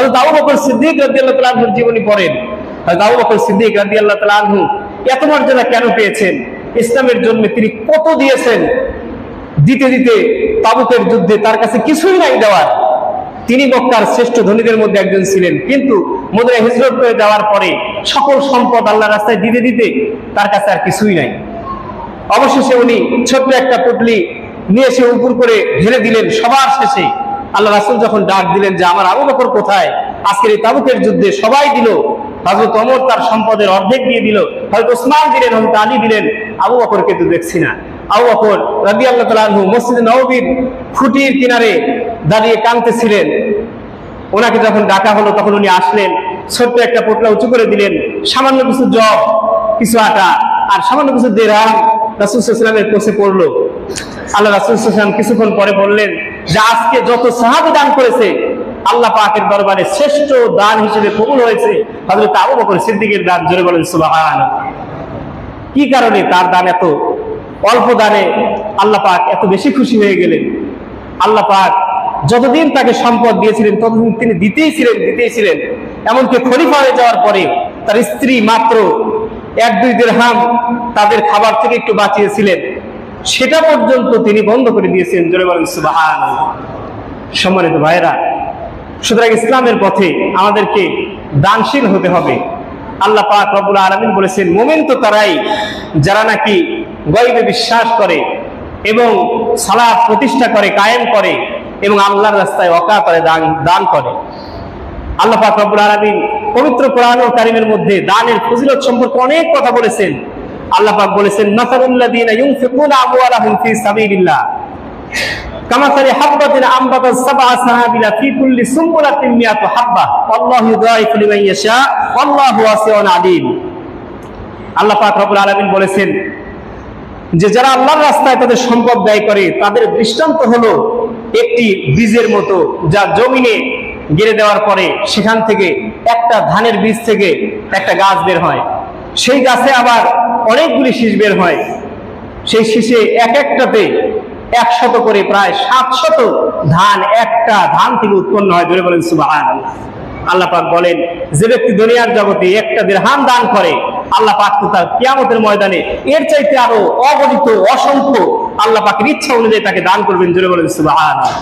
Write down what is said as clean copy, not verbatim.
হযরত আবু বকর সিদ্দিক রাদিয়াল্লাহু তাআলা আনহুর জীবনী পড়েন। হযরত আবু বকর সিদ্দিক রাদিয়াল্লাহু তাআলা আনহু এত মর্যাদা কেন পেয়েছেন? ইসলামের জন্য তিনি কত দিয়েছেন। দিতে দিতে তাবুকের যুদ্ধে তার কাছে কিছুই নাই দেওয়ার। তিনি মক্কার শ্রেষ্ঠ ধনীদের মধ্যে একজন ছিলেন, কিন্তু মদিনায় হিজরত করে যাওয়ার পরে সকল সম্পদ আল্লাহর রাস্তায় দিতে দিতে তার কাছে আর কিছুই নাই। অবশেষে উনি ছোট্ট একটা পুটলি নিয়ে এসে উপর করে ঢেলে দিলেন। সবার শেষে আল্লাহ রাসূল যখন ডাক দিলেন যে আমার আবু বকর কোথায়, আজকের এই তাবুকের যুদ্ধে সবাই দিল, হযরত ওমর তার সম্পদের অর্ধেক দিয়ে দিল, হযরত ওসমান দিলেন, হযরত আলী দিলেন, আবু বকরকে তো দেখছি না। আবু বকর রাদিয়াল্লাহু তাআলা আনহু মসজিদে নববীর খুঁটির কিনারে দাঁড়িয়ে কাঁদতেছিলেন। ওনাকে যখন ডাকা হলো তখন উনি আসলেন, ছোট্ট একটা পোটলা উঁচু করে দিলেন, সামান্য কিছু জব, কিছু আটা আর সামান্য কিছু দিরহাম রাসূল সাল্লাল্লাহু আলাইহি ওয়াসাল্লামের কাছে পড়লো। আল্লাহ রাসূল সাল্লাল্লাহু আলাইহি ওয়াসাল্লাম কিছুক্ষণ পরে বললেন যে আজকে যত সাহাবী দান করেছে আল্লাহ পাকের দরবারে শ্রেষ্ঠ দান হিসেবে কবুল হয়েছে হযরত আবু বকর সিদ্দিকের দান। জোরে বলেন সুবহানাল্লাহ। কি কারণে তার দান এত অল্প দানে আল্লাহ পাক এত বেশি খুশি হয়ে গেলেন? আল্লাহ পাক যতদিন তাকে সম্পদ দিয়েছিলেন ততদিন তিনি দিতেই ছিলেন। এমনকি খলিফা হয়ে যাওয়ার পরে তার স্ত্রী মাত্র 1-2 দিরহাম তাদের খাবার থেকে একটু বাঁচিয়েছিলেন, সেটা পর্যন্ত তিনি বন্ধ করে দিয়েছেন। জোরে বলেন সুবহানাল্লাহ। সম্মানিত ভাইরা, সুতরাং ইসলামের পথে আমাদেরকে দানশীল হতে হবে। আল্লাহ পাক রব্বুল আলামিন বলেছেন মুমিন তো তারাই যারা নাকি গয়বে বিশ্বাস করে এবং সালাত প্রতিষ্ঠা করে, কায়েম করে এবং আল্লাহর রাস্তায় ওয়াকাফে দান করে। আল্লাহ পাক রব্বুল আলামিন পবিত্র কোরআনুল কারীমের মধ্যে দানের ফজিলত সম্পর্কে অনেক কথা বলেছেন। আল্লাহ পাক বলেছেন মাসালুল্লাযীনা ইউনফিকুনা আমওয়ালাহুম ফি সাবিলিল্লাহ কামাসালি হাববাতিন আমবাতাত সাবআ সাহাবিলা ফি কুল্লি সুমবুলাতিন মিয়াতু হাব্বা আল্লাহু ইউযাইফু লিমান ইয়াশা আল্লাহু ওয়াসিউন আলীম। আল্লাহ পাক রব্বুল আলামিন বলেছেন যে যারা আল্লাহর রাস্তায় তাদের সম্পদ ব্যয় করে তাদের দৃষ্টান্ত হলো একটি বীজের মতো, যা জমিনে গেড়ে দেওয়ার পরে সেখান থেকে একটা ধানের বীজ থেকে একটা গাছ বের হয়। সেই গাছে আবার অনেকগুলি শীষ বের হয়। সেই শীষে এক একটাতে 100 করে প্রায় 700 ধান একটা ধান থেকে উৎপন্ন হয়। জোরে বলেন সুবহানাল্লাহ। আল্লাহ পাক বলেন যে ব্যক্তি দুনিয়ার জগতে একটা দিরহাম দান করে আল্লাহ পাক তো তার কিয়ামতের ময়দানে এর চাইতে আরো অগণিত অসংখ্য আল্লাহ পাকের ইচ্ছা অনুযায়ী তাকে দান করবেন। জোরে বলেন সুবহানাল্লাহ।